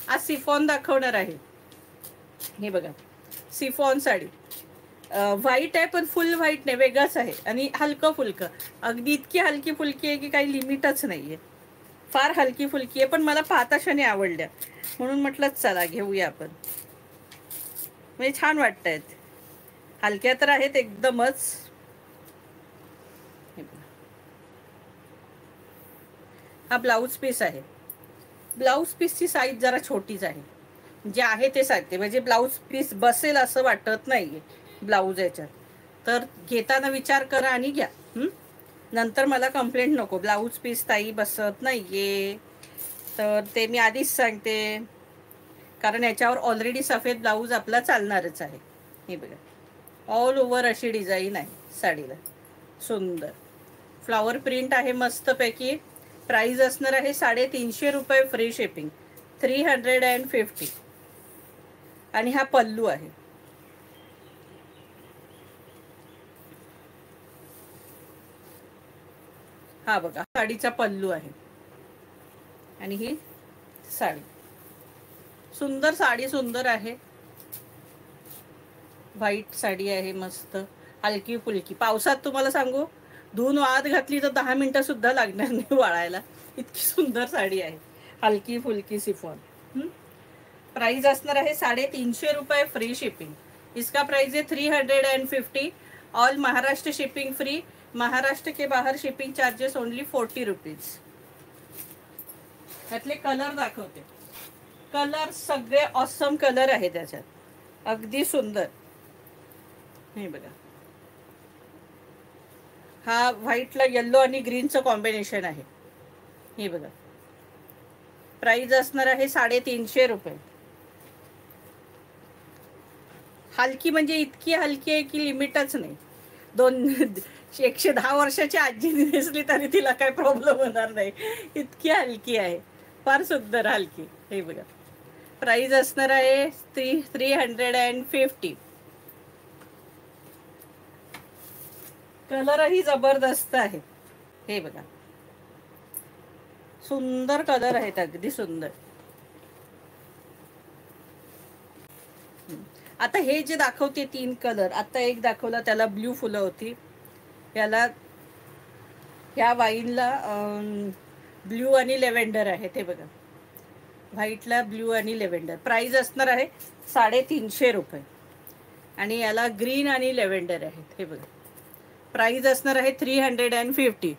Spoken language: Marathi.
आज सिफॉन दाखवणार आहे. हे बघा, सिफॉन साडी व्हाईट आहे, पण फुल व्हाईट नाही, वेगळंच आहे. आणि हलकं फुलकं, अगदी इतकी हलकी फुलकी आहे की काही लिमिटच नाही आहे. फार हलकी फुलकी आहे, पण मला पाहताशाने आवडल्या म्हणून म्हटलं चला घेऊया आपण. म्हणजे छान वाटत आहेत, हलक्या तर आहेत एकदमच. हा ब्लाऊज पीस आहे. ब्लाऊज पीसची साईज जरा छोटीच आहे. जे आहे ते सांगते, म्हणजे ब्लाऊज पीस बसेल असं वाटत नाहीये ब्लाऊज याच्यात. तर घेताना विचार करा आणि घ्या. नंतर मला कंप्लेंट नको, ब्लाऊज पीस ताई बसत नाहीये. तर ते मी आधीच सांगते, कारण याच्यावर ऑलरेडी सफेद ब्लाऊज आपला चालणारच आहे. हे बघा, ऑल ओव्हर अशी डिझाईन आहे साडीला, सुंदर फ्लॉवर प्रिंट आहे मस्तपैकी. प्राइस असणार आहे 350 रुपये, फ्री शिपिंग, 350. आणि हा पल्लू आहे. हा बघा, साडीचा पल्लू आहे. आणि ही साडी, सुंदर साडी, सुंदर आहे. व्हाईट साडी आहे, मस्त हलकी फुलकी. पावसात तुम्हाला सांगू, धुवून वाळत घातली तर 10 मिनिटं सुद्धा लागणार नाही वाळायला, इतकी सुंदर साडी आहे, हलकी फुलकी सिफॉन. प्राइस असणार आहे 350 रुपये, फ्री शिपिंग. इसका प्राइस है 350. All Maharashtra shipping free. Maharashtra के बाहर शिपिंग चार्जेस ओनली 40 रुपीज. त्यातले कलर दाखवते. कलर सगळे ऑसम कलर आहे त्याच्यात, अगदी सुंदर. हे बघा, हा व्हाईटला येल्लो आणि ग्रीनचं कॉम्बिनेशन आहे. हे बघा, प्राइस असणार आहे 350 रुपये. हलकी म्हणजे इतकी हलकी आहे की लिमिटच नाही. 110 वर्षाची आजी नेसली तरी तिला काही प्रॉब्लेम होणार नाही, इतकी हलकी आहे, फार सुंदर हलकी. हे बघा, प्राइस असणार आहे 350. कलरही जबरदस्त आहे. हे बघा, सुंदर कलर आहेत, अगदी सुंदर. आता हे जे दाखवते 3 कलर, आता एक दाखवला त्याला ब्ल्यू फुलं होती, याला ह्या वाईनला ब्ल्यू आणि लेव्हेंडर आहे. ते बघा, व्हाईटला ब्ल्यू आणि लेव्हेंडर. प्राइस असणार आहे 350 रुपये. आणि याला ग्रीन आणि लेव्हेंडर आहे. हे बघा, प्राइस असणार आहे 350.